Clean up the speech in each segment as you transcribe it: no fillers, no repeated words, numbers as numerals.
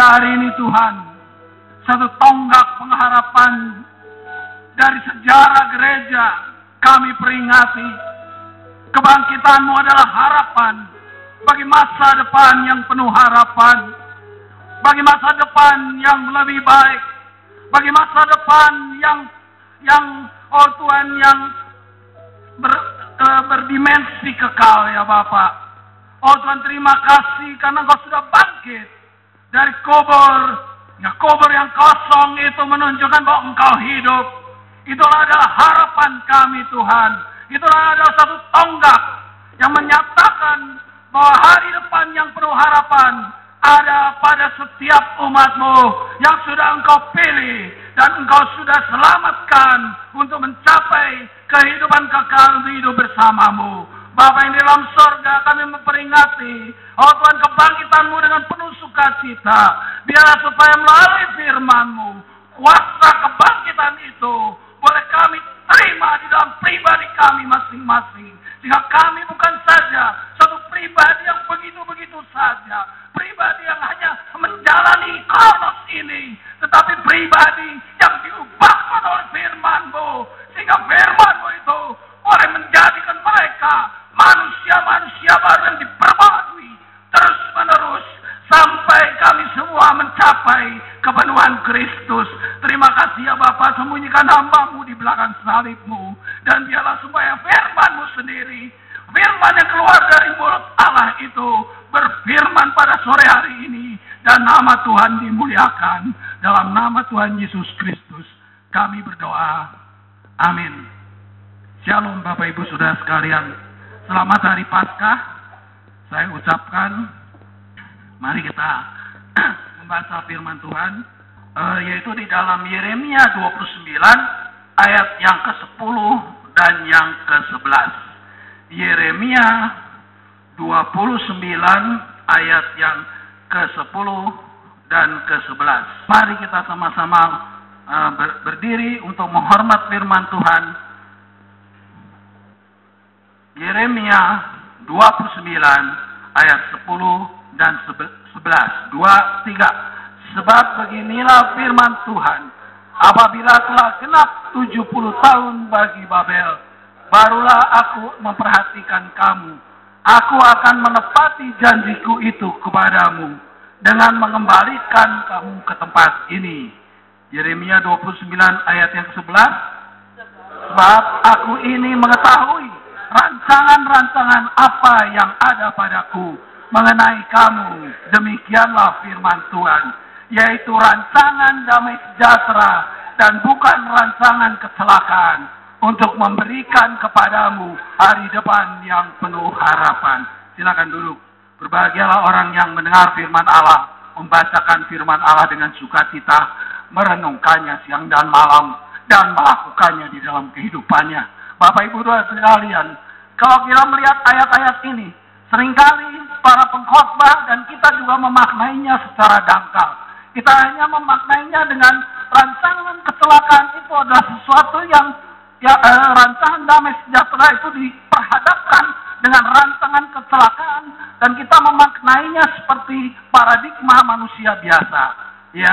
hari ini Tuhan, satu tonggak pengharapan dari sejarah gereja kami peringati. Kebangkitan-Mu adalah harapan bagi masa depan yang penuh harapan, bagi masa depan yang lebih baik, bagi masa depan yang oh Tuhan, yang berdimensi kekal ya Bapak. Oh Tuhan, terima kasih karena Engkau sudah bangkit dari kubur. Ya, kubur yang kosong itu menunjukkan bahwa Engkau hidup. Itulah adalah harapan kami Tuhan. Itulah adalah satu tonggak yang menyatakan bahwa hari depan yang penuh harapan ada pada setiap umat-Mu yang sudah Engkau pilih dan Engkau sudah selamatkan untuk mencapai kehidupan kekal untuk hidup bersama-Mu. Bapa yang di dalam sorga, kami memperingati, oh Tuhan, kebangkitan-Mu dengan penuh sukacita. Biarlah supaya melalui firman-Mu, kuasa kebangkitan itu boleh kami terima di dalam pribadi kami masing-masing. Sehingga kami bukan saja satu pribadi yang begitu-begitu saja, pribadi yang hanya menjalani kronos ini, tetapi pribadi yang diubahkan oleh firman-Mu, sehingga firman-Mu itu boleh menjadikan mereka manusia-manusia baru yang diperbarui terus-menerus sampai kami semua mencapai kepenuhan Kristus. Terima kasih ya Bapa, sembunyikan hamba-Mu di belakang salib-Mu, dan biarlah supaya firman-Mu sendiri, firman yang keluar dari mulut Allah itu berfirman pada sore hari ini, dan nama Tuhan dimuliakan. Dalam nama Tuhan Yesus Kristus kami berdoa, amin. Shalom Bapak Ibu Saudara sekalian, selamat hari Paskah. Saya ucapkan, mari kita membaca firman Tuhan, yaitu di dalam Yeremia 29 ayat yang ke-10 dan yang ke-11. Yeremia 29 ayat yang ke-10 dan ke-11. Mari kita sama-sama berdiri untuk menghormat firman Tuhan. Yeremia 29 ayat 10 dan 11. 2, 3. Sebab beginilah firman Tuhan, apabila telah genap 70 tahun bagi Babel, barulah aku memperhatikan kamu. Aku akan menepati janjiku itu kepadamu dengan mengembalikan kamu ke tempat ini. Yeremia 29 ayat yang ke-11. Sebab aku ini mengetahui rancangan-rancangan apa yang ada padaku mengenai kamu. Demikianlah firman Tuhan, yaitu rancangan damai sejahtera dan bukan rancangan kecelakaan, untuk memberikan kepadamu hari depan yang penuh harapan. Silakan duduk. Berbahagialah orang yang mendengar firman Allah, membacakan firman Allah dengan sukacita, merenungkannya siang dan malam, dan melakukannya di dalam kehidupannya. Bapak Ibu Saudara sekalian, kalau kita melihat ayat-ayat ini, seringkali para pengkhotbah dan kita juga memaknainya secara dangkal. Kita hanya memaknainya dengan rancangan kecelakaan itu adalah sesuatu yang rancangan damai sejahtera itu diperhadapkan dengan rancangan kecelakaan, dan kita memaknainya seperti paradigma manusia biasa. Ya,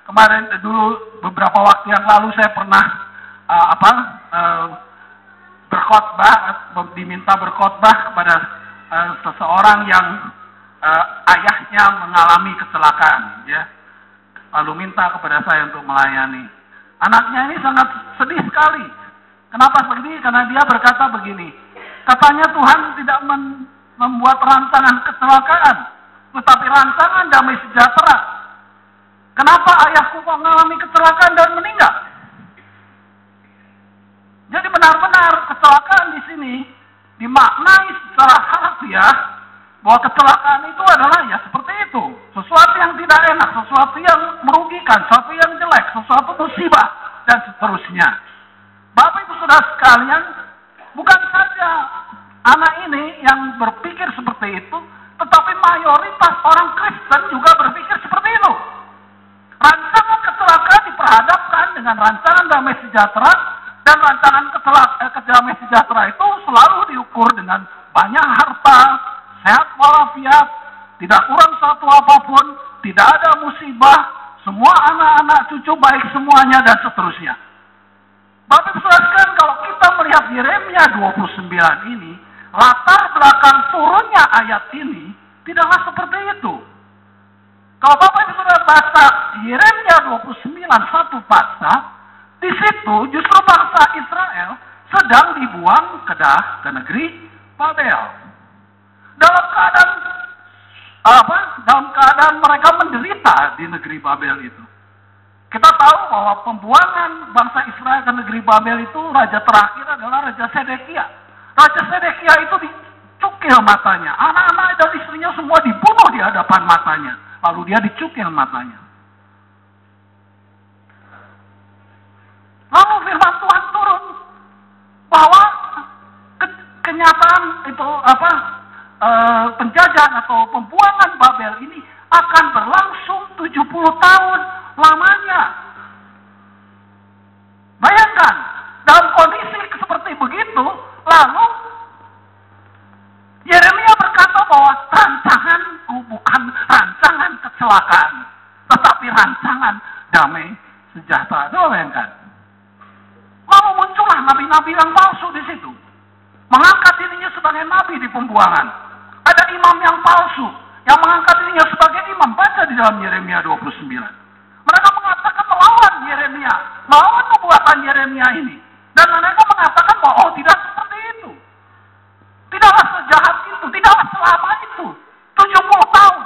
kemarin dulu beberapa waktu yang lalu saya pernah berkhotbah, diminta berkhotbah kepada seseorang yang ayahnya mengalami kecelakaan, ya. Lalu minta kepada saya untuk melayani. Anaknya ini sangat sedih sekali. Kenapa sedih? Karena dia berkata begini, katanya Tuhan tidak membuat rancangan kecelakaan, tetapi rancangan damai sejahtera. Kenapa ayahku mengalami kecelakaan dan meninggal? Jadi benar-benar kecelakaan di sini dimaknai secara harfiah bahwa kecelakaan itu adalah ya seperti itu, sesuatu yang tidak enak, sesuatu yang merugikan, sesuatu yang jelek, sesuatu musibah dan seterusnya. Bapak Ibu Saudara sekalian, bukan saja anak ini yang berpikir seperti itu, tetapi mayoritas orang Kristen juga berpikir seperti itu. Rancangan kecelakaan diperhadapkan dengan rancangan damai sejahtera, dan rancangan damai sejahtera itu selalu diukur dengan banyak harta, sehat walafiat, tidak kurang satu apapun, tidak ada musibah, semua anak-anak cucu baik semuanya, dan seterusnya. Bapak Ibu Saudara sekalian, kalau kita melihat Yeremia 29 ini, latar belakang turunnya ayat ini tidaklah seperti itu. Kalau Bapak Ibu Saudara baca Yeremia 29 satu pasal, di situ justru bangsa Israel sedang dibuang ke negeri Babel. Dalam keadaan mereka menderita di negeri Babel itu. Kita tahu bahwa pembuangan bangsa Israel ke negeri Babel itu raja terakhir adalah Raja Sedekia. Raja Sedekia itu dicukil matanya. Anak-anak dan istrinya semua dibunuh di hadapan matanya. Lalu dia dicukil matanya. Lalu firman Tuhan turun bahwa kenyataan itu penjajahan atau pembuangan Babel ini akan berlangsung 70 tahun lamanya. Bayangkan, dalam kondisi seperti begitu, lalu Yeremia berkata bahwa rancanganku bukan rancangan kecelakaan, tetapi rancangan damai sejahtera. Bayangkan. Lalu muncullah nabi-nabi yang palsu di situ, mengangkat dirinya sebagai nabi di pembuangan. Ada imam yang palsu yang mengangkat dirinya sebagai imam. Baca di dalam Yeremia 29. Mereka mengatakan melawan Yeremia, melawan nubuatan Yeremia ini. Dan mereka mengatakan bahwa tidak seperti itu. Tidaklah sejahat itu, tidaklah selama itu. 70 tahun.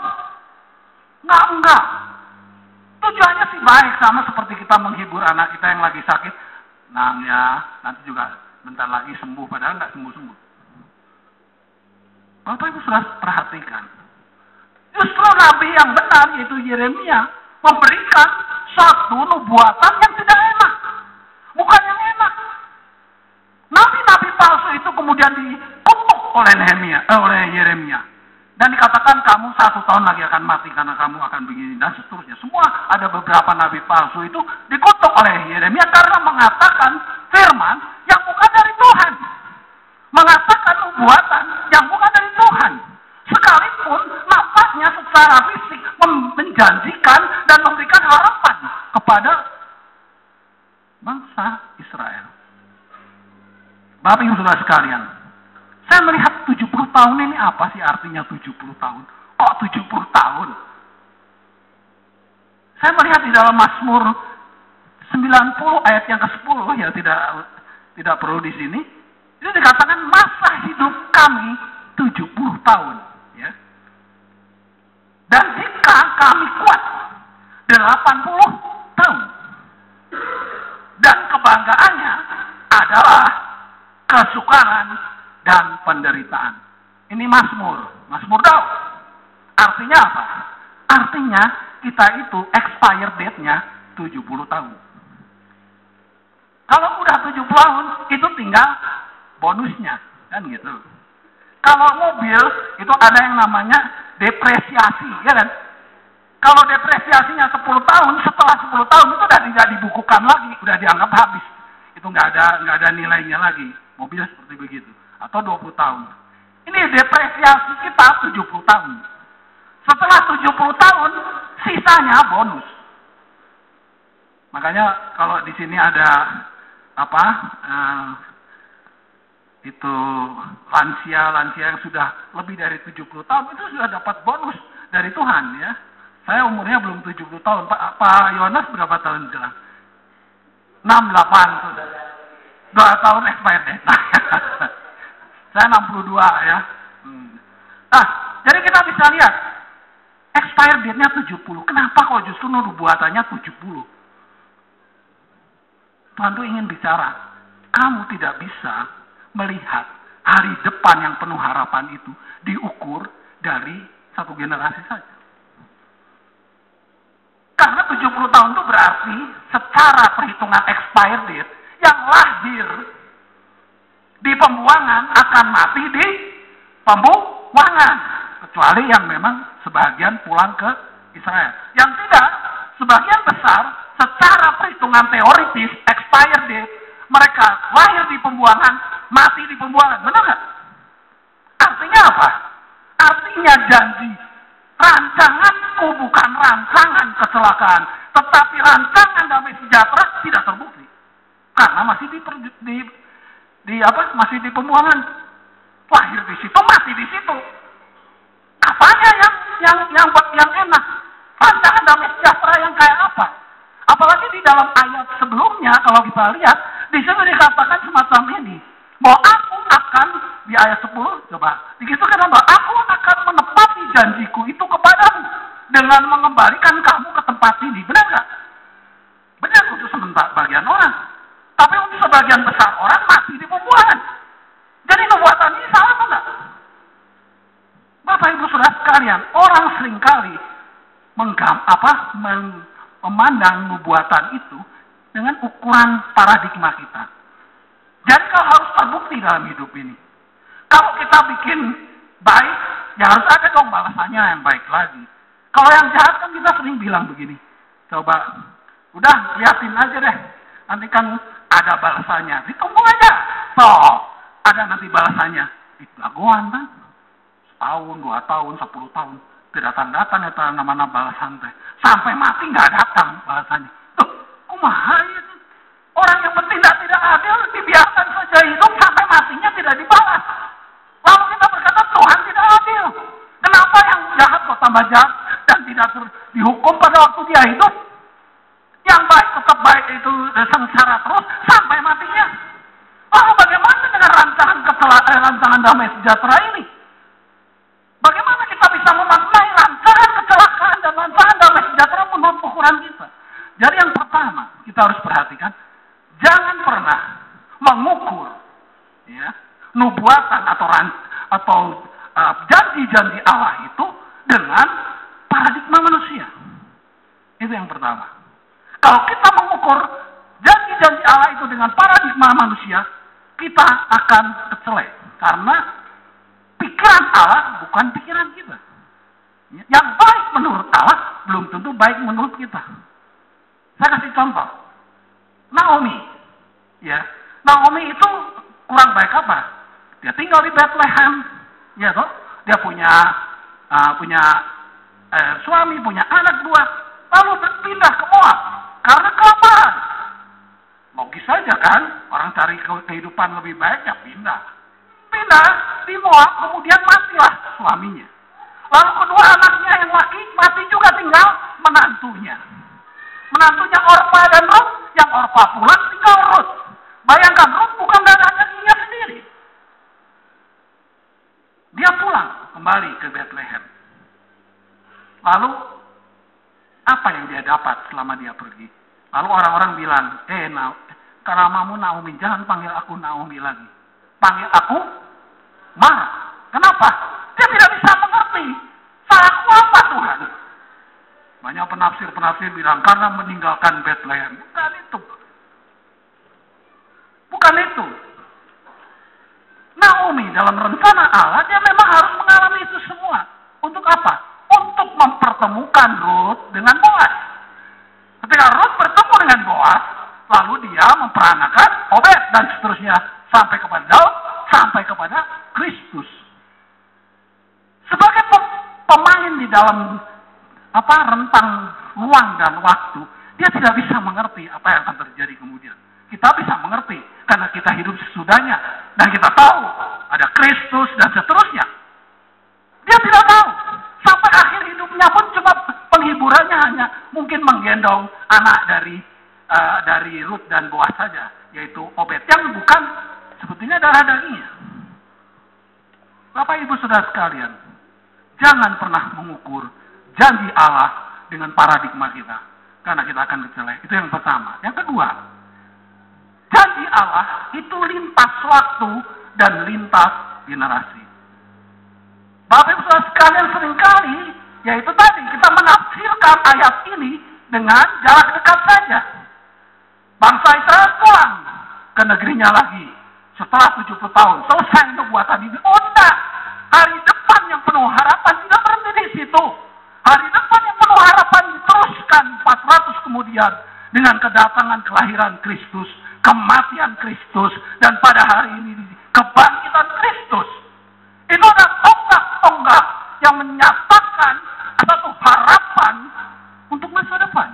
Enggak. Tujuannya sih baik, sama seperti kita menghibur anak kita yang lagi sakit. Nah ya, nanti juga bentar lagi sembuh, padahal nggak sembuh-sembuh. Bapak Ibu sudah perhatikan. Justru nabi yang benar, yaitu Yeremia, memberikan satu nubuatan yang tidak enak. Bukan yang enak. Nabi-nabi palsu itu kemudian dikutuk oleh Yeremia. Dan dikatakan kamu 1 tahun lagi akan mati karena kamu akan begini dan seterusnya. Semua ada beberapa nabi palsu itu dikutuk oleh Yeremia karena mengatakan firman yang bukan dari Tuhan. Mengatakan nubuatan yang bukan dari Tuhan. Sekalipun nampaknya secara fisik menjanjikan dan memberikan harapan kepada bangsa Israel. Bapak Ibu Saudara sekalian, saya melihat 70 tahun ini apa sih artinya 70 tahun? Kok 70 tahun? Saya melihat di dalam Mazmur 90 ayat yang ke-10, ya tidak perlu di sini. Itu dikatakan masa hidup kami 70 tahun, ya. Dan jika kami kuat 80 tahun. Dan kebanggaannya adalah kesukaran dan penderitaan. Ini Mazmur Daud. Artinya apa? Artinya kita itu expire date-nya 70 tahun. Kalau udah 70 tahun, itu tinggal bonusnya, kan gitu. Kalau mobil, itu ada yang namanya depresiasi, ya kan? Kalau depresiasinya 10 tahun, setelah 10 tahun itu udah tidak dibukukan lagi, udah dianggap habis. Itu nggak ada nilainya lagi. Mobil seperti begitu. Atau 20 tahun. Ini depresiasi kita 70 tahun. Setelah 70 tahun, sisanya bonus. Makanya kalau di sini ada itu lansia yang sudah lebih dari 70 tahun itu sudah dapat bonus dari Tuhan, ya. Saya umurnya belum 70 tahun. Pak Yonas berapa tahun jelas? 68 sudah. 2 tahun expired date. Saya 62 ya. Nah, jadi kita bisa lihat expired date-nya 70. Kenapa kok justru nubuatannya 70? Tuhan tuh ingin bicara, kamu tidak bisa melihat hari depan yang penuh harapan itu diukur dari satu generasi saja. Karena 70 tahun itu berarti secara perhitungan expired date, yang lahir di pembuangan akan mati di pembuangan. Kecuali yang memang sebagian pulang ke Israel. Yang tidak, sebagian besar secara perhitungan teoritis expired date, mereka lahir di pembuangan, mati di pembuangan. Benar nggak? Artinya apa? Artinya janji Rancanganku bukan rancangan kecelakaan, tetapi rancangan damai sejahtera tidak terbukti. Karena masih masih di pembuangan. Lahir di situ, mati di situ. Apanya yang enak? Rancangan damai sejahtera yang kayak apa? Apalagi di dalam ayat sebelumnya, kalau kita lihat, di situ dikatakan semacam ini. Bahwa aku akan, di ayat 10, coba. Di situ kan bahwa aku akan menepati janjiku itu kepadamu. Dengan mengembalikan kamu ke tempat ini. Benar nggak? Benar untuk sebagian orang. Tapi untuk sebagian besar orang mati di pembuangan. Jadi nubuatan ini salah atau enggak? Bapak Ibu Saudara sekalian, orang seringkali memandang nubuatan itu dengan ukuran paradigma kita. Jadi kalau harus terbukti dalam hidup ini. Kalau kita bikin baik, ya harus ada dong balasannya yang baik lagi. Kalau yang jahat kan kita sering bilang begini. Coba, udah liatin aja deh. Nanti kan ada balasannya. Ditunggu aja. Toh, ada nanti balasannya. Itu laguan kan. Setahun, 2 tahun, 10 tahun. Tidak datang ya nama-nama balasan teh. Sampai mati nggak datang balasannya. Tuh, kumaha ya? Orang yang bertindak tidak adil dibiarkan saja hidup sampai matinya tidak dibalas. Lalu kita berkata Tuhan tidak adil. Kenapa yang jahat kok tambah jahat dan tidak dihukum pada waktu dia hidup? Yang baik tetap baik itu sengsara terus sampai matinya. Lalu bagaimana dengan rancangan damai sejahtera ini? Bagaimana kita bisa memaknai rancangan kecelakaan dan rancangan damai sejahtera menurut ukuran kita? Jadi yang pertama kita harus perhatikan, jangan pernah mengukur ya, nubuatan atau janji-janji Allah itu dengan paradigma manusia. Itu yang pertama. Kalau kita mengukur janji-janji Allah itu dengan paradigma manusia, kita akan kecelek. Karena pikiran Allah bukan pikiran kita. Yang baik menurut Allah belum tentu baik menurut kita. Saya kasih contoh. Naomi. Ya. Naomi itu kurang baik apa? Dia tinggal di Bethlehem. Ya toh? Dia punya suami, punya anak 2. Lalu berpindah ke Moab. Karena kelaparan. Logis saja kan? Orang cari kehidupan lebih baik ya pindah. Pindah di Moab, kemudian matilah suaminya. Lalu kedua anaknya yang laki mati juga, tinggal menantunya. Menantunya Orpa dan Rut, yang Orpa pulang tinggal Rut. Bayangkan, Rut bukan dadanya dia sendiri. Dia pulang kembali ke Bethlehem. Lalu apa yang dia dapat selama dia pergi? Lalu orang-orang bilang, karamamu Naomi, jangan panggil aku Naomi lagi. Panggil aku Mara. Kenapa? Dia tidak bisa mengerti. Salahku apa Tuhan? Banyak penafsir bilang, karena meninggalkan Bethlehem. Bukan itu. Bukan itu. Naomi dalam rencana Allah, dia memang harus mengalami itu semua. Untuk apa? Untuk mempertemukan Rut dengan Boaz. Ketika Rut bertemu dengan Boaz, lalu dia memperanakan Obed dan seterusnya sampai kepada Daud, sampai kepada Kristus. Sebagai pemain di dalam rentang ruang dan waktu, dia tidak bisa mengerti apa yang akan terjadi kemudian. Kita bisa mengerti karena kita hidup sesudahnya dan kita tahu ada Kristus dan seterusnya. Dia tidak tahu. Sampai akhir hidupnya pun cuma penghiburannya hanya mungkin menggendong anak dari Rut dan Boaz saja, yaitu Obed yang bukan sebetulnya darah dagingnya. Bapak Ibu Saudara sekalian, jangan pernah mengukur janji Allah dengan paradigma kita, karena kita akan kecelek. Itu yang pertama. Yang kedua, janji Allah itu lintas waktu dan lintas generasi. Bapak Ibu Saudara sekalian, seringkali yaitu tadi kita menafsirkan ayat ini dengan jarak dekat saja. Bangsa Israel pulang ke negerinya lagi setelah 70 tahun. Selesai nubuatan ini. Oh enggak. Hari depan yang penuh harapan tidak berhenti di situ. Hari depan yang penuh harapan diteruskan 400 kemudian dengan kedatangan kelahiran Kristus, kematian Kristus, dan pada hari ini kebangkitan Kristus. Itu adalah tonggak-tonggak yang menyatakan satu harapan untuk masa depan.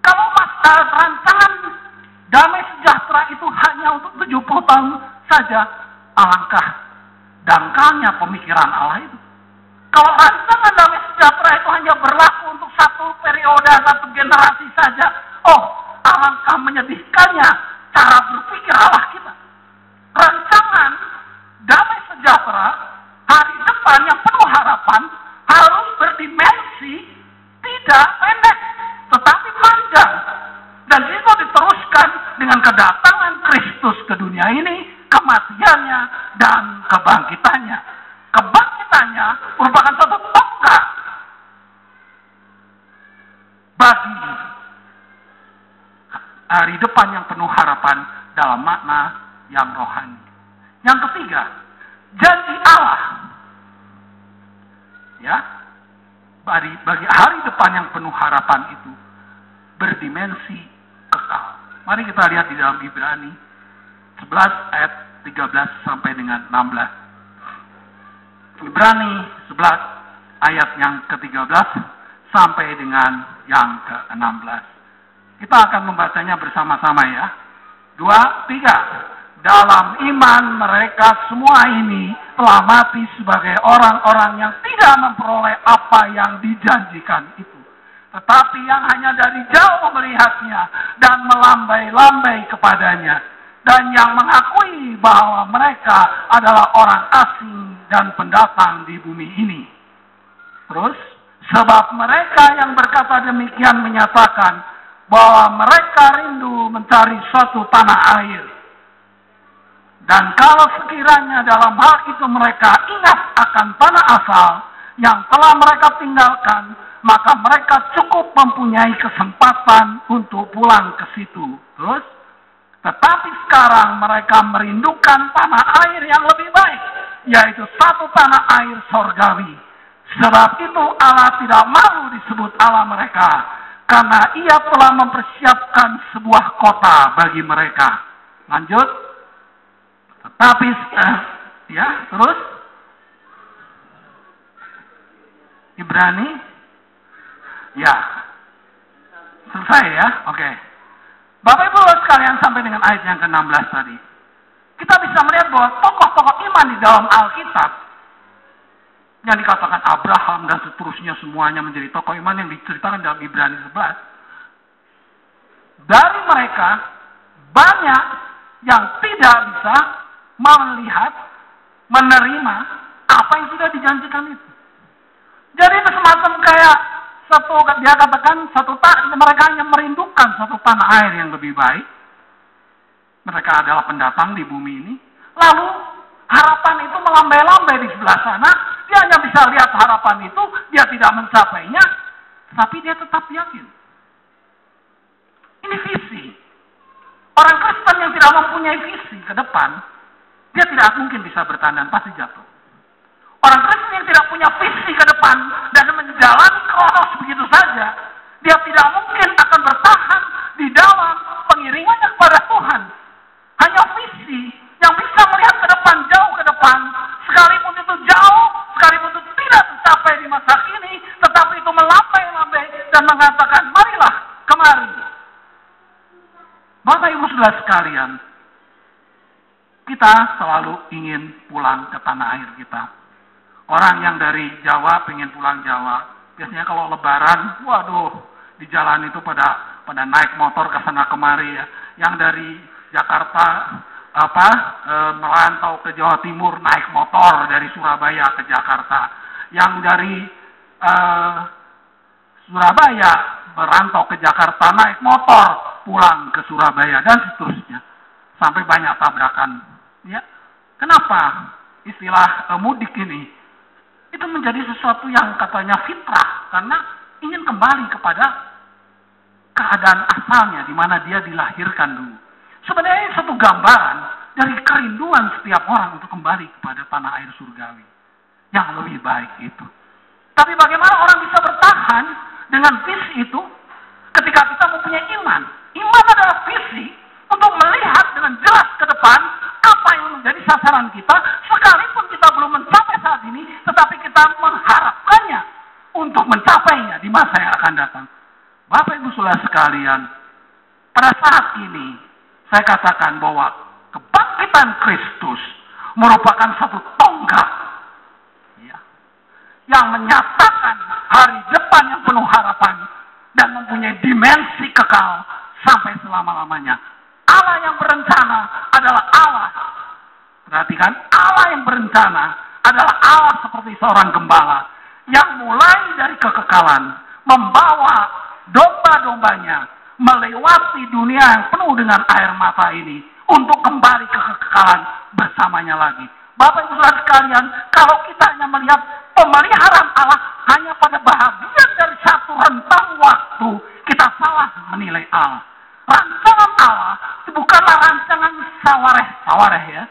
Kalau rancangan damai sejahtera itu hanya untuk 70 tahun saja, alangkah dangkalnya pemikiran Allah itu. Kalau rancangan damai sejahtera itu hanya berlaku untuk satu periode, satu generasi saja, alangkah menyedihkannya cara berpikir Allah kita. Rancangan damai sejahtera, hari depan yang penuh harapan, harus berdimensi tidak pendek, tetapi panjang. Dan itu diteruskan dengan kedatangan Kristus ke dunia ini, kematiannya, dan kebangkitannya. Kebangkitannya merupakan suatu tonggak bagi hari depan yang penuh harapan dalam makna yang rohani. Yang ketiga, janji Allah. Ya, bagi hari depan yang penuh harapan itu berdimensi kekal. Mari kita lihat di dalam Ibrani 11 ayat 13 sampai dengan 16. Ibrani 11 ayat yang ke-13 sampai dengan yang ke-16. Kita akan membacanya bersama-sama ya. 2, 3. Dalam iman mereka semua ini telah mati sebagai orang-orang yang tidak memperoleh apa yang dijanjikan itu, tetapi yang hanya dari jauh melihatnya dan melambai-lambai kepadanya, dan yang mengakui bahwa mereka adalah orang asing dan pendatang di bumi ini. Terus, sebab mereka yang berkata demikian menyatakan bahwa mereka rindu mencari suatu tanah air. Dan kalau sekiranya dalam hal itu mereka ingat akan tanah asal yang telah mereka tinggalkan, maka mereka cukup mempunyai kesempatan untuk pulang ke situ. Terus, tetapi sekarang mereka merindukan tanah air yang lebih baik, yaitu satu tanah air sorgawi. Sebab itu Allah tidak malu disebut Allah mereka, karena Ia telah mempersiapkan sebuah kota bagi mereka. Lanjut. Tetapi, terus. Ibrani. Ya. Selesai ya? Oke. Bapak Ibu sekalian, sampai dengan ayat yang ke-16 tadi, kita bisa melihat bahwa tokoh-tokoh iman di dalam Alkitab yang dikatakan Abraham dan seterusnya semuanya menjadi tokoh iman yang diceritakan dalam Ibrani 11. Dari mereka banyak yang tidak bisa melihat, menerima apa yang sudah dijanjikan itu. Jadi itu semacam kayak dia katakan mereka hanya merindukan satu tanah air yang lebih baik. Mereka adalah pendatang di bumi ini. Lalu harapan itu melambai-lambai di sebelah sana. Dia hanya bisa lihat harapan itu, dia tidak mencapainya, tapi dia tetap yakin. Ini visi. Orang Kristen yang tidak mempunyai visi ke depan, dia tidak mungkin bisa bertahan, pasti jatuh. Orang Kristen yang tidak punya visi ke depan dan menjalani kronos begitu saja, dia tidak mungkin akan bertahan di dalam pengiringannya kepada Tuhan. Hanya visi yang bisa melihat ke depan, jauh ke depan, sekalipun itu jauh, sekalipun itu tidak tercapai di masa ini, tetapi itu melambai-lambai dan mengatakan, marilah kemari. Bapak Ibu Saudara sekalian, kita selalu ingin pulang ke tanah air kita. Orang yang dari Jawa pengen pulang Jawa. Biasanya kalau lebaran, waduh, di jalan itu pada naik motor ke sana kemari ya. Yang dari Jakarta merantau ke Jawa Timur naik motor dari Surabaya ke Jakarta. Yang dari Surabaya merantau ke Jakarta naik motor pulang ke Surabaya dan seterusnya. Sampai banyak tabrakan. Ya. Kenapa istilah mudik ini? Itu menjadi sesuatu yang katanya fitrah, karena ingin kembali kepada keadaan asalnya di mana dia dilahirkan dulu. Sebenarnya ini satu gambaran dari kerinduan setiap orang untuk kembali kepada tanah air surgawi yang lebih baik itu. Tapi bagaimana orang bisa bertahan dengan visi itu ketika kita mempunyai iman? Iman adalah visi untuk melihat dengan jelas ke depan apa yang menjadi sasaran kita, sekalipun kita belum mencapai saat ini, tetapi kita mengharapkannya untuk saudara sekalian, pada saat ini saya katakan bahwa kebangkitan Kristus merupakan satu tonggak ya, yang menyatakan hari depan yang penuh harapan dan mempunyai dimensi kekal sampai selama-lamanya. Allah yang berencana adalah Allah. Perhatikan, Allah yang berencana adalah Allah seperti seorang gembala yang mulai dari kekekalan membawa domba-dombanya melewati dunia yang penuh dengan air mata ini untuk kembali ke kekekalan bersamanya lagi. Bapak Ibu Saudara sekalian, kalau kita hanya melihat pemeliharaan Allah hanya pada bahagian dari satu rentang waktu, kita salah menilai Allah. Rancangan Allah itu bukanlah rancangan sawareh ya.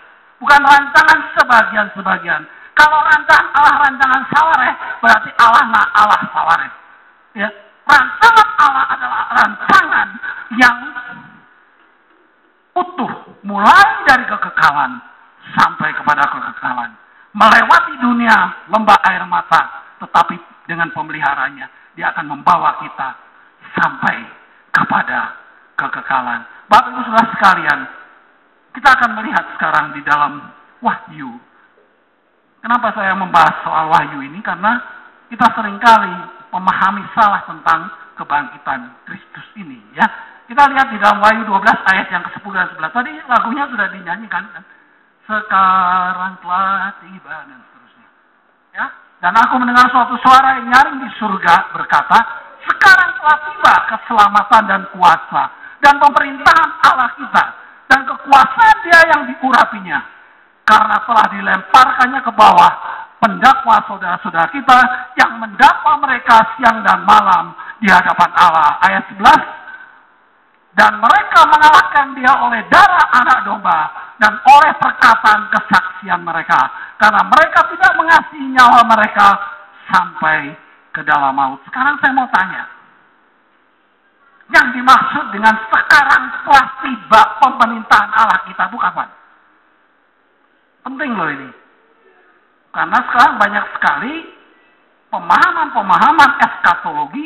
Bukan rancangan sebagian-sebagian. Kalau rancangan Allah rancangan sawareh, berarti Allah nggak Allah sawareh. Ya. Rancangan Allah adalah rancangan yang utuh, mulai dari kekekalan sampai kepada kekekalan. Melewati dunia lembah air mata, tetapi dengan pemeliharanya, dia akan membawa kita sampai kepada kekekalan. Bapak Ibu Saudara sekalian, kita akan melihat sekarang di dalam Wahyu. Kenapa saya membahas soal Wahyu ini? Karena kita seringkali memahami salah tentang kebangkitan Kristus ini. Ya, kita lihat di dalam Wahyu 12 ayat yang ke-10 dan 11. Tadi lagunya sudah dinyanyikan kan? Sekarang telah tiba dan seterusnya. Ya, dan aku mendengar suatu suara yang nyaring di surga berkata, sekarang telah tiba keselamatan dan kuasa dan pemerintahan Allah kita dan kekuasaan Dia yang diurapinya, karena telah dilemparkannya ke bawah pendakwa saudara-saudara kita yang mendakwa mereka siang dan malam di hadapan Allah. Ayat 11, dan mereka mengalahkan dia oleh darah anak domba dan oleh perkataan kesaksian mereka, karena mereka tidak mengasihi nyawa mereka sampai ke dalam maut. Sekarang saya mau tanya, yang dimaksud dengan sekarang telah tiba pemerintahan Allah kita itu kapan? Penting loh ini. Karena sekarang banyak sekali pemahaman-pemahaman eskatologi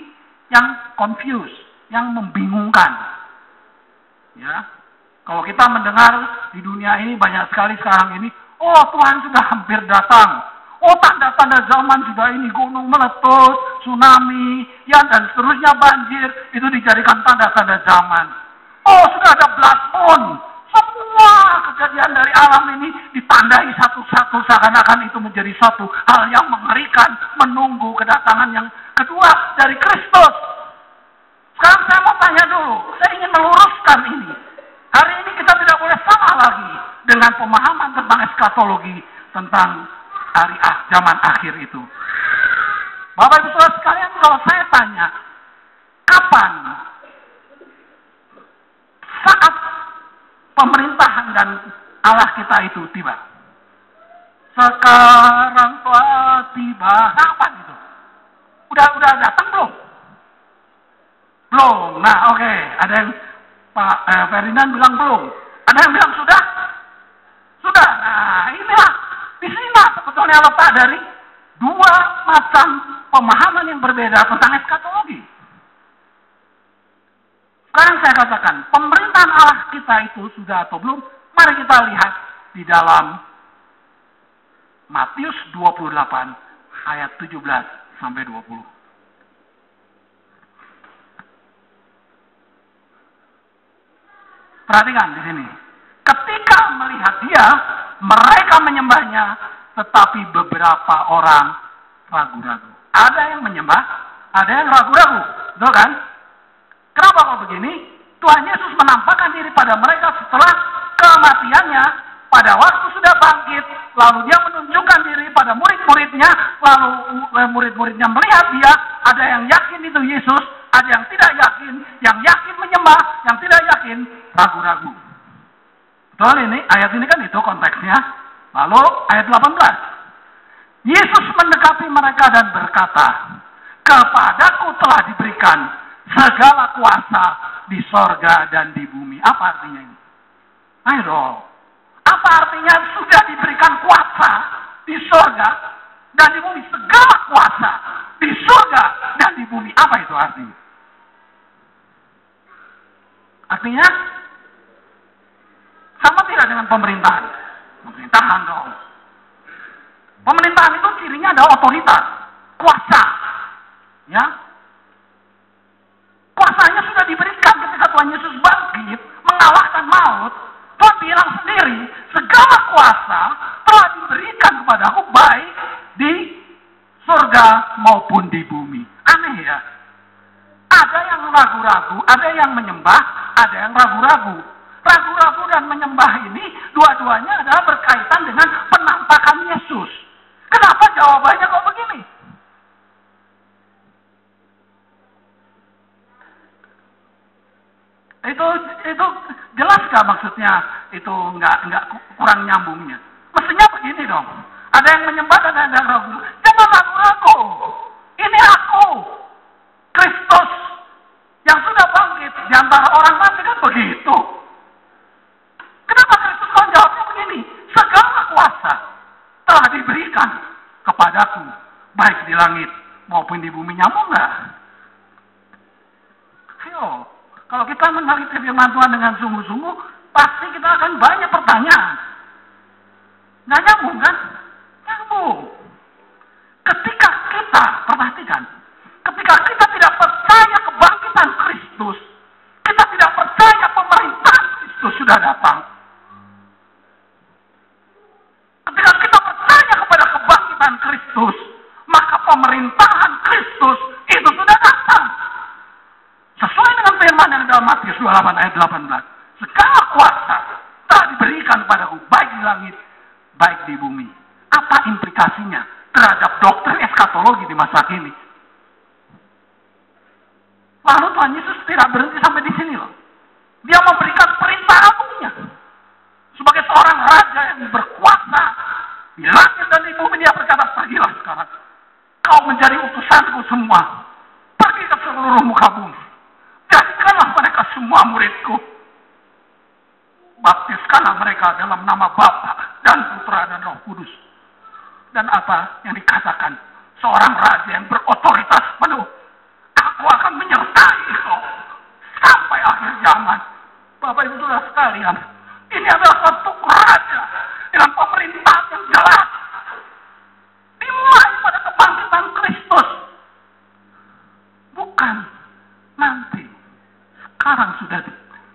yang confuse, yang membingungkan. Ya, kalau kita mendengar di dunia ini banyak sekali sekarang ini, oh Tuhan sudah hampir datang, oh tanda-tanda zaman sudah ini, gunung meletus, tsunami, ya dan seterusnya, banjir, itu dijadikan tanda-tanda zaman. Oh sudah ada blood moon, semua kejadian dari alam ini ditandai satu-satu seakan-akan itu menjadi satu hal yang mengerikan, menunggu kedatangan yang kedua dari Kristus. Sekarang saya mau tanya dulu, saya ingin meluruskan ini. Hari ini kita tidak boleh salah lagi dengan pemahaman tentang eskatologi, tentang hari zaman akhir itu. Bapak Ibu Saudara sekalian, kalau saya tanya, kapan saat pemerintahan dan Allah kita itu tiba? Sekarang telah tiba. Kapan itu? Udah datang belum? Belum. Nah, oke. Ada yang Pak Ferdinand bilang belum. Ada yang bilang sudah? Sudah. Nah, inilah disinilah sebetulnya letak dari dua macam pemahaman yang berbeda tentang eskatologi. Sekarang saya katakan, pemerintahan Allah kita itu sudah atau belum? Mari kita lihat di dalam Matius 28 ayat 17 sampai 20. Perhatikan di sini. Ketika melihat dia, mereka menyembahnya, tetapi beberapa orang ragu-ragu. Ada yang menyembah, ada yang ragu-ragu. Betul kan? Kenapa kok begini? Tuhan Yesus menampakkan diri pada mereka setelah kematiannya, pada waktu sudah bangkit, lalu dia menunjukkan diri pada murid-muridnya, lalu murid-muridnya melihat dia, ada yang yakin itu Yesus, ada yang tidak yakin, yang yakin menyembah, yang tidak yakin ragu-ragu. Betul ini, ayat ini kan itu konteksnya. Lalu ayat 18. Yesus mendekati mereka dan berkata, kepadaku telah diberikan segala kuasa di sorga dan di bumi. Apa artinya ini? Ayo, apa artinya sudah diberikan kuasa di sorga dan di bumi? Segala kuasa di sorga dan di bumi. Apa itu artinya? Artinya, sama tidak dengan pemerintahan? Pemerintahan dong. Pemerintahan itu cirinya adalah otoritas, kuasa. Ya, kuasanya sudah diberikan ketika Tuhan Yesus bangkit, mengalahkan maut. Tuhan bilang sendiri, segala kuasa telah diberikan kepadaku baik di surga maupun di bumi. Aneh ya. Ada yang ragu-ragu, ada yang menyembah, ada yang ragu-ragu. Ragu-ragu dan menyembah ini dua-duanya adalah berkaitan dengan penampakan Yesus. Kenapa jawabannya kok begini? Itu jelas gak maksudnya itu nggak kurang nyambungnya? Mestinya begini dong. Ada yang menyembah dan ada yang ragu. Jangan ragu-ragu. Ini aku, Kristus yang sudah bangkit di antara orang mati, kan begitu. Kenapa Kristus kau jawabnya begini? Segala kuasa telah diberikan kepadaku, baik di langit maupun di bumi. Nyambung nggak? Ayo, kalau kita meneliti firman Tuhan dengan sungguh-sungguh, pasti kita akan banyak pertanyaan. Nggak nyambung kan? Nyambung. Ketika kita, perhatikan, ketika kita tidak percaya kebangkitan Kristus, kita tidak percaya pemerintahan Kristus sudah datang. Ketika kita percaya kepada kebangkitan Kristus, maka pemerintahan Kristus itu sudah datang. Sesuai dengan firman yang dalam Matius 28 ayat 18. Segala kuasa telah diberikan kepadaku, baik di langit, baik di bumi. Apa implikasinya terhadap doktrin eskatologi di masa kini? Lalu Tuhan Yesus tidak berhenti sampai di sini loh. Dia memberikan perintah agungnya. Sebagai seorang raja yang berkuasa di langit dan di bumi, dia berkata, pergilah sekarang. Kau menjadi utusanku semua. Pergi ke seluruh muka bumi. Jadikanlah mereka semua muridku. Baptiskanlah mereka dalam nama Bapa dan Putra dan Roh Kudus. Dan apa yang dikatakan seorang raja yang berotoritas penuh, aku akan menyertai kau sampai akhir zaman. Bapak Ibu Saudara sekalian, ini adalah satu raja dengan pemerintahan yang jelas. Dimulai pada kebangkitan Kristus. Bukan nanti. Sekarang sudah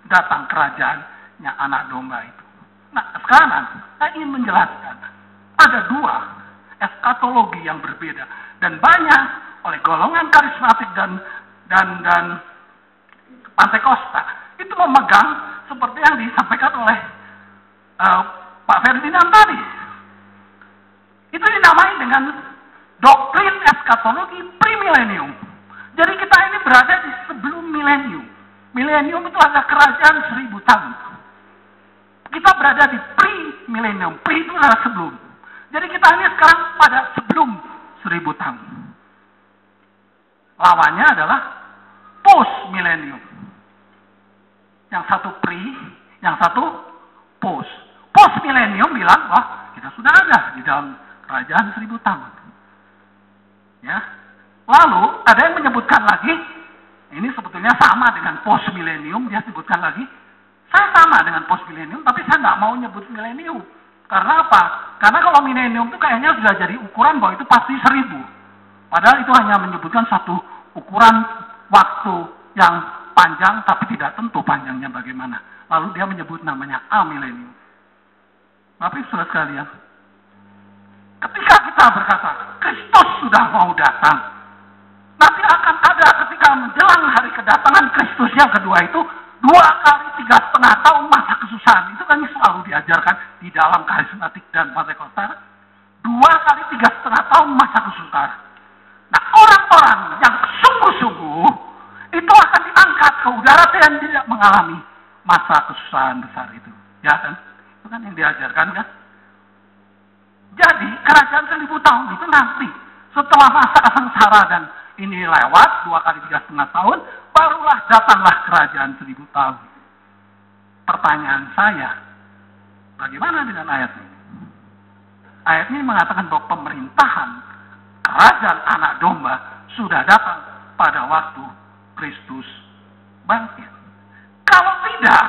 datang kerajaannya anak domba itu. Nah, sekarang saya ingin menjelaskan. Ada dua eskatologi yang berbeda. Dan banyak oleh golongan karismatik dan Pantekosta itu memegang seperti yang disampaikan oleh Pak Ferdinand tadi. Itu dinamai dengan doktrin eskatologi premilenium. Jadi kita ini berada di sebelum milenium. Milenium itu adalah kerajaan 1000 tahun. Kita berada di pre-milenium. Pre itu adalah sebelum. Jadi kita ini sekarang pada sebelum 1000 tahun. Lawannya adalah post-milenium. Yang satu pre, yang satu post. Post-milenium bilang, wah kita sudah ada di dalam kerajaan 1000 tahun. Ya. Lalu ada yang menyebutkan lagi, ini sebetulnya sama dengan post-milenium, dia sebutkan lagi, saya sama dengan post-milenium, tapi saya nggak mau nyebut milenium. Karena apa? Karena kalau milenium itu kayaknya sudah jadi ukuran bahwa itu pasti 1000. Padahal itu hanya menyebutkan satu ukuran waktu yang panjang, tapi tidak tentu panjangnya bagaimana. Lalu dia menyebut namanya amilenium. Tapi saudara sekalian, ketika kita berkata, Kristus sudah mau datang, nanti akan ada ketika menjelang hari kedatangan Kristus yang kedua itu 2 kali 3,5 tahun masa kesusahan. Itu kan selalu diajarkan di dalam karismatik dan Pantekosta. 2 kali 3,5 tahun masa kesusahan. Nah, orang-orang yang sungguh-sungguh itu akan diangkat ke udara dan tidak mengalami masa kesusahan besar itu. Ya kan? Itu kan yang diajarkan kan? Jadi kerajaan 1000 tahun itu nanti setelah masa sengsara dan ini lewat 2 kali 3,5 tahun, barulah datanglah kerajaan 1000 tahun. Pertanyaan saya, bagaimana dengan ayat ini? Ayat ini mengatakan bahwa pemerintahan kerajaan anak domba sudah datang pada waktu Kristus bangkit. Kalau tidak,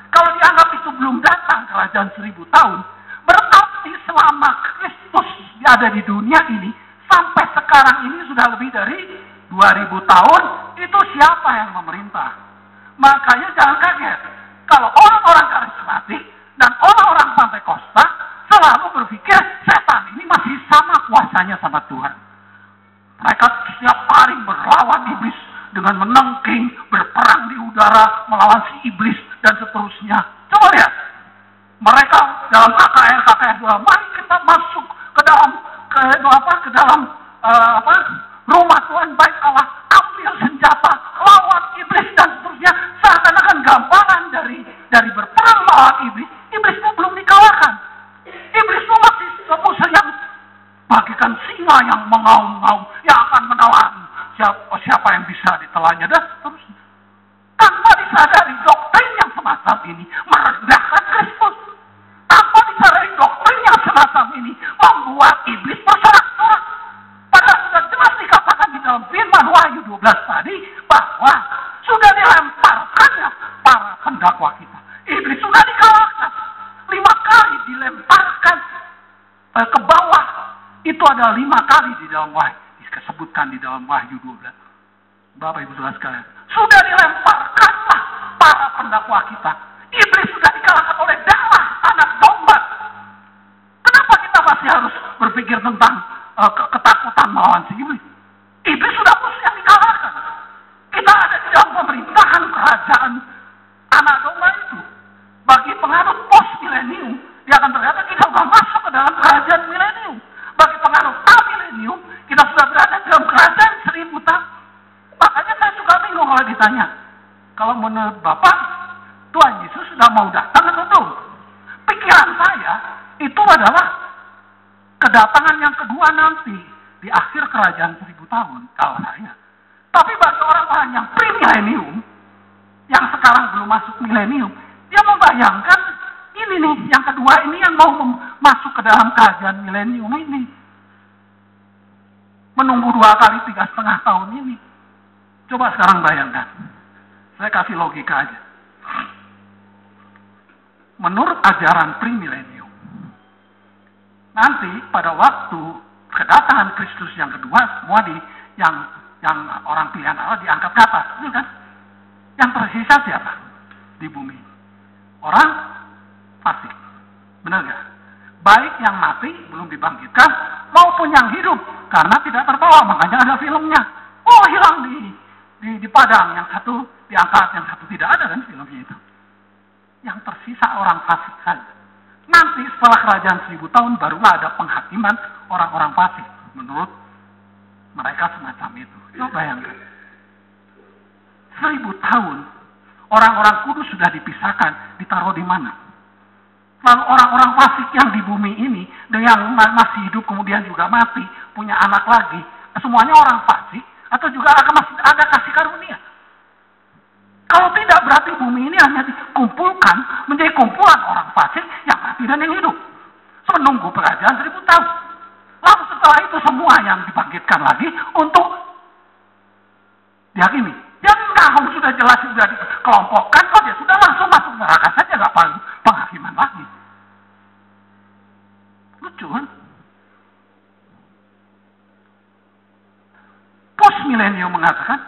kalau dianggap itu belum datang kerajaan 1000 tahun, berarti selama Kristus ada di dunia ini, sampai sekarang ini sudah lebih dari 2000 tahun, itu siapa yang memerintah? Makanya jangan kaget kalau orang-orang karismatik dan orang-orang Pantai Kosta selalu berpikir setan ini masih sama kuasanya sama Tuhan. Mereka setiap hari berlawan iblis dengan menengking, berperang di udara melawan si iblis dan seterusnya. Coba lihat, mereka dalam KKR 2, mari kita masuk ke dalam rumah Tuhan baik Allah, ambil senjata, lawan iblis dan seterusnya. Seakan-akan gambaran dari berperang melawan iblis, iblis itu belum dikalahkan. Iblis itu masih musuh yang bagikan singa yang mengaum-ngaum, yang akan menelan siapa yang bisa ditelannya dan seterusnya. Tanpa disadari doktrin yang semacam ini merendahkan Kristus. Tanpa disadari doktrin yang semacam ini membuat iblis bersorak-sorak. Padahal sudah jelas dikatakan di dalam firman Wahyu 12 tadi bahwa sudah dilemparkannya para pendakwa kita. Iblis sudah dikalahkan. 5 kali dilemparkan ke bawah. Itu ada 5 kali di dalam Wahyu. Disebutkan di dalam Wahyu 12. Bapak Ibu Saudara sekalian, sudah dilemparkanlah para pendakwa kita. Iblis sudah dikalahkan oleh darah anak domba. Kenapa kita masih harus berpikir tentang ketakutan melawan si iblis? Iblis sudah musuh yang dikalahkan. Kita ada di dalam pemerintahan kerajaan anak domba itu. Bagi penganut post milenium, dia akan ternyata kita sudah masuk ke dalam kerajaan milenium. Bagi penganut milenium, kita sudah berada dalam kerajaan 1000 tahun. Makanya saya suka bingung kalau ditanya, kalau menurut Bapak, Tuhan Yesus sudah mau datang atau belum? Pikiran saya, itu adalah kedatangan yang kedua nanti, di akhir kerajaan 1000 tahun, kalau saya. Tapi bagi orang-orang yang pre-milenium, yang sekarang belum masuk milenium, dia membayangkan, ini nih, yang kedua ini yang mau masuk ke dalam kerajaan milenium ini. Menunggu 2 kali 3,5 tahun ini. Coba sekarang bayangkan. Saya kasih logika aja. Menurut ajaran premilenium, nanti pada waktu kedatangan Kristus yang kedua, semua yang orang pilihan Allah diangkat ke atas, ini kan? Yang tersisa siapa di bumi? Orang fasik, benar nggak? Baik yang mati belum dibangkitkan maupun yang hidup karena tidak terbawa, makanya ada filmnya. Oh, hilang di padang, yang satu diangkat, yang satu tidak, ada kan filmnya itu. Yang tersisa orang fasik saja. Nanti setelah kerajaan 1000 tahun barulah ada penghakiman orang-orang fasik menurut mereka semacam itu. Coba bayangkan. 1000 tahun orang-orang kudus sudah dipisahkan, ditaruh di mana? Lalu orang-orang fasik yang di bumi ini, yang masih hidup kemudian juga mati, punya anak lagi, semuanya orang fasik, atau juga akan masih ada kasih karunia? Kalau tidak, berarti bumi ini hanya dikumpulkan menjadi kumpulan orang fasik yang mati dan yang hidup. Menunggu kerajaan 1000 tahun. Lalu setelah itu semua yang dibangkitkan lagi untuk dihakimi. Yang tahun sudah jelas, sudah dikelompokkan, kok dia sudah langsung masuk neraka saja, nggak perlu penghakiman lagi. Lucu kan? Post milenium mengatakan,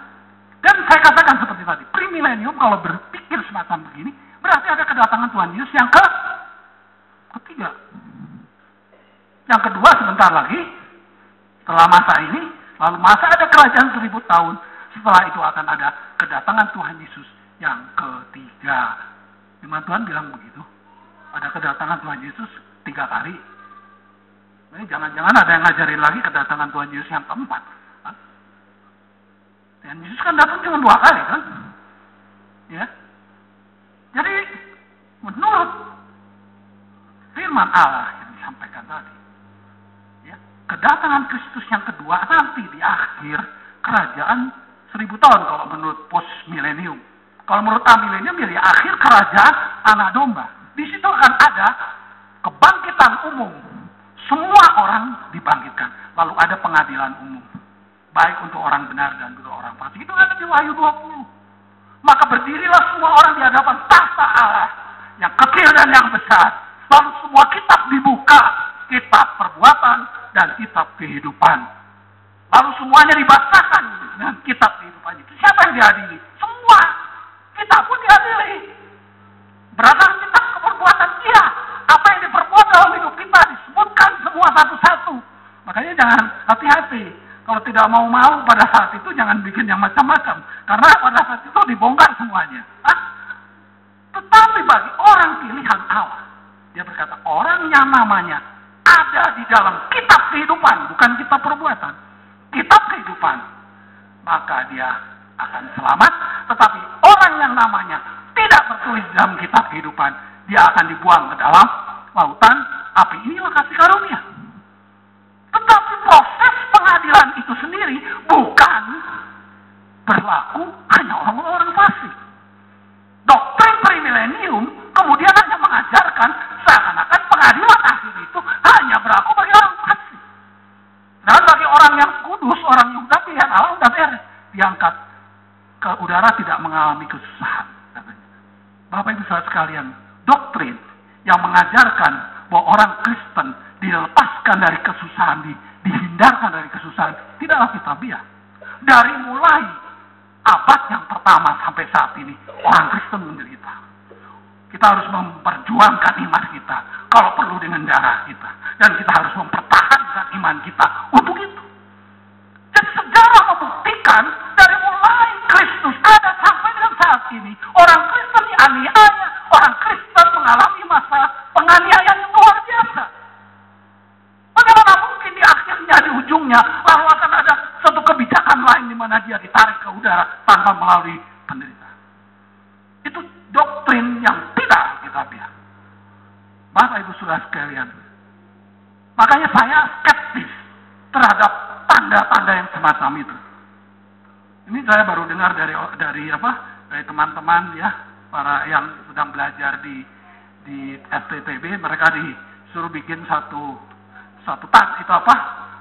dan saya katakan seperti tadi, pre-milenium kalau berpikir semacam begini, berarti ada kedatangan Tuhan Yesus yang ketiga. Yang kedua sebentar lagi, setelah masa ini, lalu masa ada kerajaan 1000 tahun, setelah itu akan ada kedatangan Tuhan Yesus yang ketiga. Firman Tuhan bilang begitu. Ada kedatangan Tuhan Yesus 3 kali. Ini jangan-jangan ada yang ngajarin lagi kedatangan Tuhan Yesus yang keempat. Dan Yesus kan datang cuma 2 kali kan? Ya. Jadi menurut firman Allah yang disampaikan tadi, ya, kedatangan Kristus yang kedua nanti di akhir kerajaan 1000 tahun kalau menurut post milenium. Kalau menurut milenium di akhir kerajaan anak domba. Di situ akan ada kebangkitan umum. Semua orang dibangkitkan. Lalu ada pengadilan umum. Baik untuk orang benar dan untuk orang fasik. Itu ada di Wahyu 20. Maka berdirilah semua orang di hadapan tahta Allah, yang kecil dan yang besar. Lalu semua kitab dibuka, kitab perbuatan dan kitab kehidupan. Lalu semuanya dibacakan dengan kitab kehidupan itu. Siapa yang diadili? Semua. Kita pun diadili. Berdasarkan kitab perbuatan dia. Apa yang diperbuat dalam hidup kita disebutkan semua satu-satu. Makanya jangan hati-hati. Kalau tidak mau pada saat itu jangan bikin yang macam-macam. Karena pada saat itu dibongkar semuanya. Tetapi bagi orang pilihan Allah, dia berkata, orang yang namanya ada di dalam kitab kehidupan, bukan kitab perbuatan, kitab kehidupan, maka dia akan selamat. Tetapi orang yang namanya tidak tertulis dalam kitab kehidupan, dia akan dibuang ke dalam lautan api. Inilah kasih karunia. Tetapi proses pengadilan itu sendiri bukan berlaku hanya orang-orang fasik. Doktrin premilenium kemudian hanya mengajarkan seakan-akan pengadilan akhir itu hanya berlaku bagi orang fasik. Dan bagi orang yang kudus, orang yang sudah pilihan Allah, sudah beres, diangkat ke udara, tidak mengalami kesusahan. Bapak Ibu saudara sekalian, doktrin yang mengajarkan bahwa orang Kristen dilepaskan dari kesusahan, dihindarkan dari kesusahan, tidaklah kitabiah. Dari mulai abad yang pertama sampai saat ini, orang Kristen menderita. Kita harus memperjuangkan iman kita, kalau perlu dengan darah kita. Dan kita harus mempertahankan iman kita untuk itu. Dan sejarah membuktikan dari mulai Kristus ada sampai dengan saat ini, orang Kristen dianiaya, orang Kristen mengalami masa penganiayaan yang luar biasa. Bagaimana mungkin di akhirnya, di ujungnya, lalu akan ada satu kebijakan lain di mana dia ditarik ke udara tanpa melalui penderitaan. Itu doktrin yang tidak kitabiah. Bapak Ibu saudara sekalian, makanya saya skeptis terhadap tanda-tanda yang semacam itu. Ini saya baru dengar dari teman-teman ya, para yang sedang belajar di STTB, mereka disuruh bikin satu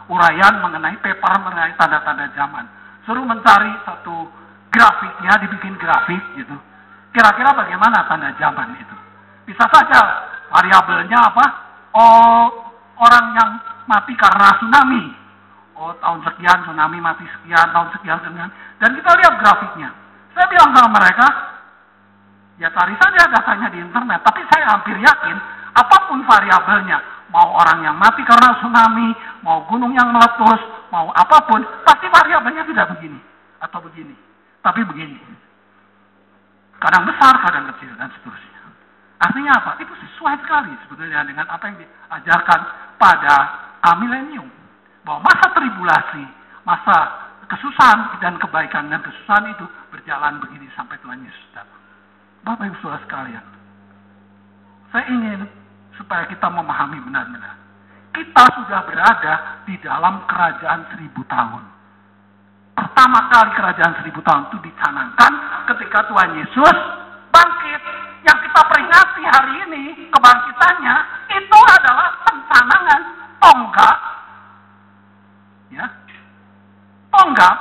uraian mengenai paper mengenai tanda-tanda zaman. Suruh mencari satu grafiknya, dibikin grafik gitu. Kira-kira bagaimana tanda zaman itu? Bisa saja variabelnya apa? Oh, orang yang mati karena tsunami. Oh, tahun sekian tsunami mati sekian, tahun sekian. Dan kita lihat grafiknya. Saya bilang sama mereka, ya cari saja datanya di internet. Tapi saya hampir yakin, apapun variabelnya, mau orang yang mati karena tsunami, mau gunung yang meletus, mau apapun, pasti variabelnya tidak begini atau begini, tapi begini. Kadang besar, kadang kecil, dan seterusnya. Artinya apa? Itu sesuai sekali sebetulnya dengan apa yang diajarkan pada milenium. Bahwa masa tribulasi, masa kesusahan dan kebaikan dan kesusahan itu berjalan begini sampai Tuhan Yesus datang. Bapak Ibu saudara sekalian, saya ingin supaya kita memahami benar-benar. Kita sudah berada di dalam kerajaan 1000 tahun. Pertama kali kerajaan 1000 tahun itu dicanangkan ketika Tuhan Yesus bangkit. Yang kita peringati hari ini, kebangkitannya, itu adalah pencanangan tonggak. Ya, tonggak,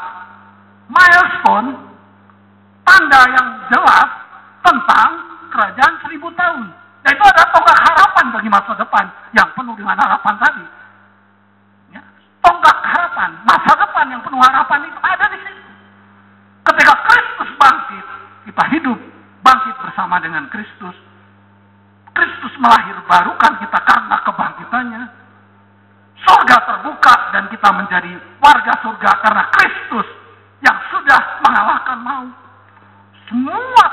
milestone, tanda yang jelas tentang kerajaan 1000 tahun. Dan itu ada tonggak harapan bagi masa depan yang penuh dengan harapan tadi. Ya, tonggak harapan, masa depan yang penuh harapan itu ada di situ. Ketika Kristus bangkit, kita hidup bangkit bersama dengan Kristus. Kristus melahirbarukan kita karena kebangkitannya. Surga terbuka dan kita menjadi warga surga karena Kristus yang sudah mengalahkan maut. Semua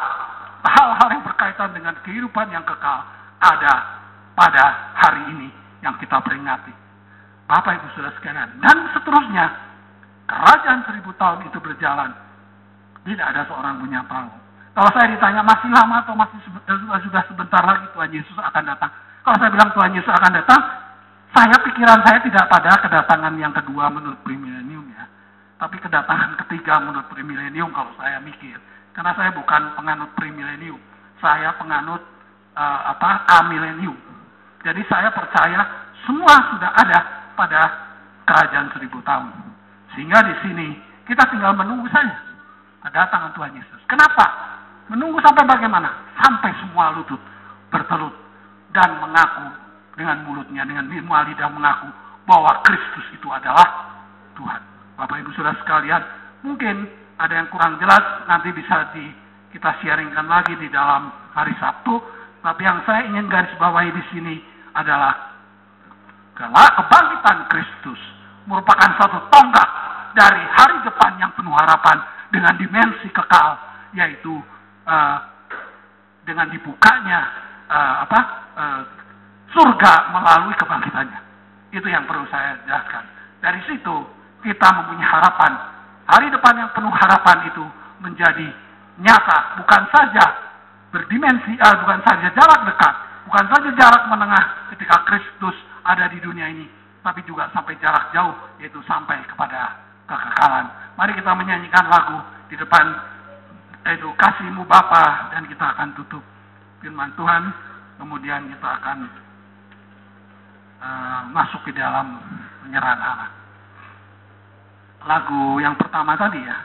hal-hal yang berkaitan dengan kehidupan yang kekal ada pada hari ini yang kita peringati. Bapak Ibu saudara sekalian, dan seterusnya, kerajaan 1000 tahun itu berjalan. Tidak ada seorang pun yang tahu. Kalau saya ditanya masih lama atau masih sudah sebentar lagi Tuhan Yesus akan datang. Kalau saya bilang Tuhan Yesus akan datang, pikiran saya tidak pada kedatangan yang kedua menurut premilenium ya. Tapi kedatangan ketiga menurut premilenium kalau saya mikir. Karena saya bukan penganut premilenium. Saya penganut amilenium. Jadi saya percaya semua sudah ada pada kerajaan 1000 tahun. Sehingga di sini kita tinggal menunggu saja kedatangan Tuhan Yesus. Kenapa? Menunggu sampai bagaimana? Sampai semua lutut bertelut dan mengaku dengan mulutnya, dengan lidah mengaku bahwa Kristus itu adalah Tuhan. Bapak Ibu Saudara sekalian, mungkin ada yang kurang jelas, nanti bisa kita sharingkan lagi di dalam hari Sabtu. Tapi yang saya ingin garis bawahi di sini adalah kebangkitan Kristus merupakan satu tonggak dari hari depan yang penuh harapan dengan dimensi kekal, yaitu dengan dibukanya surga melalui kebangkitannya. Itu yang perlu saya jelaskan. Dari situ kita mempunyai harapan. Hari depan yang penuh harapan itu menjadi nyata, bukan saja berdimensi, bukan saja jarak dekat, bukan saja jarak menengah ketika Kristus ada di dunia ini, tapi juga sampai jarak jauh, yaitu sampai kepada kekekalan. Mari kita menyanyikan lagu di depan, yaitu Kasih-Mu Bapa, dan kita akan tutup firman Tuhan, kemudian kita akan masuk ke dalam penyerahan Allah. Lagu yang pertama tadi ya.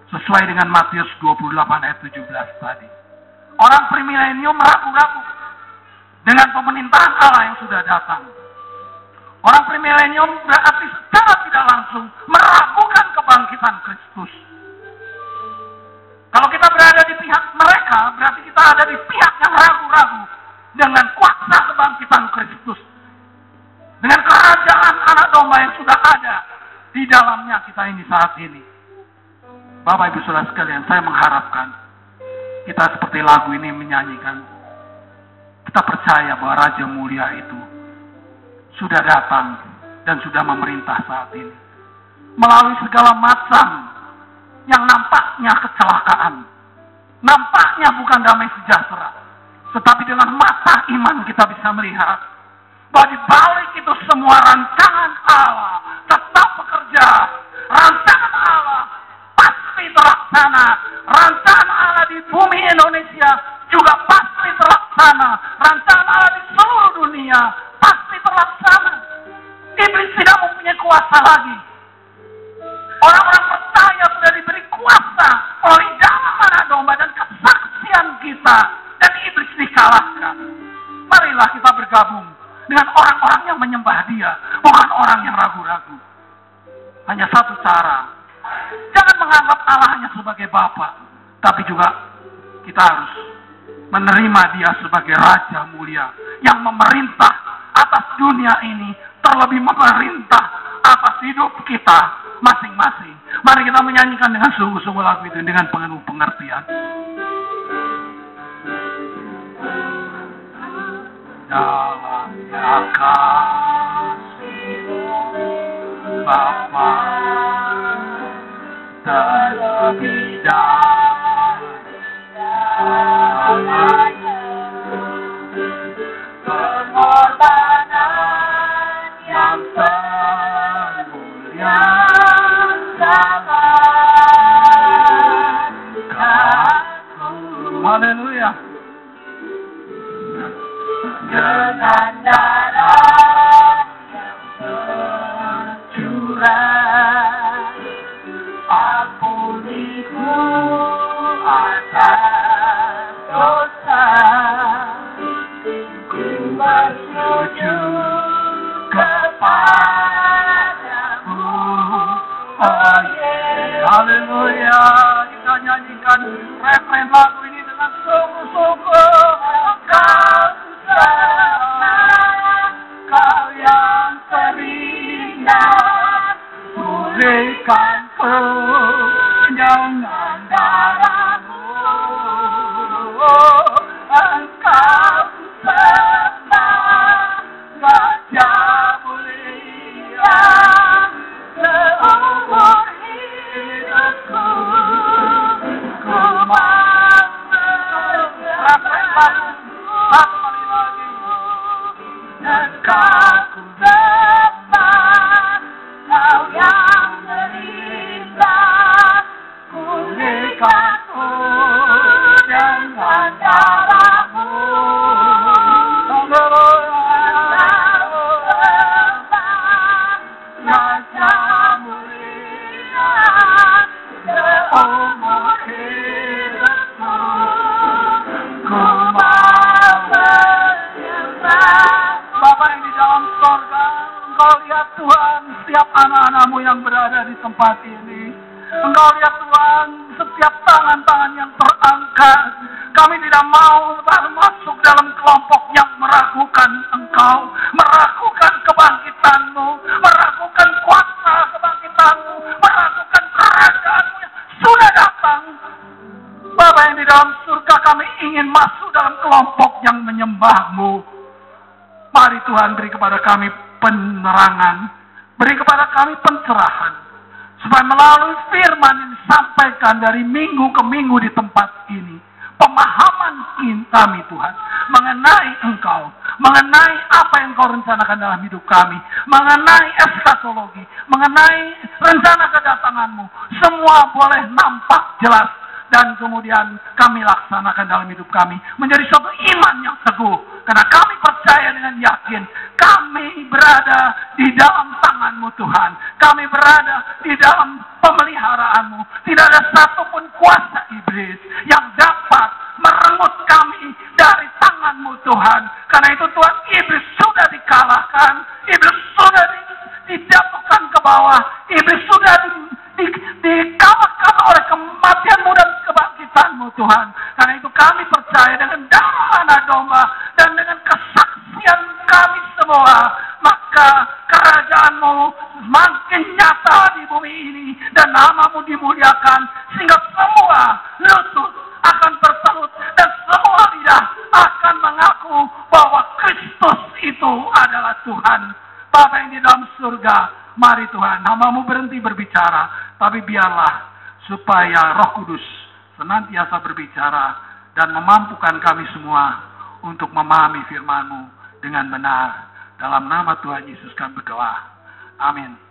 Sesuai dengan Matius 28 ayat 17 tadi. Orang premilenium ragu-ragu dengan pemerintahan Allah yang sudah datang. Orang premilenium berarti secara tidak langsung meragukan kebangkitan Kristus. Kalau kita berada di pihak mereka, berarti kita ada di pihak yang ragu-ragu dengan kuasa kebangkitan Kristus. Dengan kerajaan anak domba yang sudah ada di dalamnya kita ini saat ini. Bapak Ibu Saudara sekalian, saya mengharapkan kita seperti lagu ini menyanyikan. Kita percaya bahwa Raja Mulia itu sudah datang dan sudah memerintah saat ini. Melalui segala macam yang nampaknya kecelakaan. Nampaknya bukan damai sejahtera. Tetapi dengan mata iman kita bisa melihat bahwa di balik itu semua rancangan Allah tetap bekerja. Rancangan Allah pasti terlaksana. Rancangan Allah di bumi Indonesia juga pasti terlaksana. Rancangan Allah di seluruh dunia pasti terlaksana. Iblis tidak mempunyai kuasa lagi. Orang-orang percaya sudah diberi kuasa oleh dalam anak domba dan kesaksian kita. Dan iblis dikalahkan. Marilah kita bergabung dengan orang-orang yang menyembah Dia, bukan orang yang ragu-ragu. Hanya satu cara. Jangan menganggap Allah hanya sebagai Bapa, tapi juga kita harus menerima Dia sebagai Raja Mulia yang memerintah atas dunia ini, terlebih memerintah atas hidup kita masing-masing. Mari kita menyanyikan dengan sungguh-sungguh lagu itu dengan penuh pengertian. dalamnya kasih Bapa terlebih dahulu pengorbanan yang termulia dalam kasih. Haleluya. Dengan darah yang tercurah, ampuniku atas dosa, ku bersujud kepadamu. Oh yeah. Haleluya. Kita nyanyikan refren lagu ini dengan sungguh-sungguh. Kau yang terindah, pulihkan dengan darah-Mu. Engkau senang, Raja mulia, seumur hidupku. Ku mau satu kali lagi. Engkau ku dapat, Kau yang terindah, pulihkanku dengan darah-Mu. Raja mulia, seumur hidupku. Ku Bapa yang di dalam sorga, Engkau lihat Tuhan setiap anak-anak-Mu yang berada di tempat ini. Engkau lihat Tuhan setiap tangan-tangan yang terangkat. Kami tidak mau masuk dalam kelompok yang meragukan Engkau, meragukan kebangkitan-Mu, meragukan kuasa kebangkitan-Mu, meragukan kerajaan-Mu yang sudah datang. Bapa yang di dalam surga, kami ingin masuk dalam kelompok yang menyembah-Mu. Mari Tuhan beri kepada kami penerangan, beri kepada kami pencerahan, supaya melalui firman yang disampaikan dari minggu ke minggu di tempat ini, pemahaman kami Tuhan, mengenai Engkau, mengenai apa yang Kau rencanakan dalam hidup kami, mengenai eskatologi, mengenai rencana kedatangan-Mu, semua boleh nampak jelas, dan kemudian kami laksanakan dalam hidup kami, menjadi suatu iman yang teguh, karena kami percaya dengan yakin, kami berada di dalam tangan-Mu Tuhan, kami berada di dalam pemeliharaanmu. Tidak ada satupun kuasa iblis yang dapat merenggut kami dari tangan-Mu Tuhan. Karena itu Tuhan, iblis sudah dikalahkan, iblis sudah dijatuhkan ke bawah, iblis sudah dikalahkan oleh kematian-Mu dan kebangkitan-Mu Tuhan. Karena itu kami percaya dengan darah anak domba dan dengan kesaksian kami semua, maka kerajaan-Mu semakin nyata di bumi ini dan nama-Mu dimuliakan, sehingga semua lutut akan bertelut dan semua lidah akan mengaku bahwa Kristus itu adalah Tuhan. Bapa yang di dalam surga, mari Tuhan, hamba-Mu berhenti berbicara, tapi biarlah supaya Roh Kudus senantiasa berbicara dan memampukan kami semua untuk memahami firman-Mu dengan benar. Dalam nama Tuhan Yesus kami berdoa. Amin.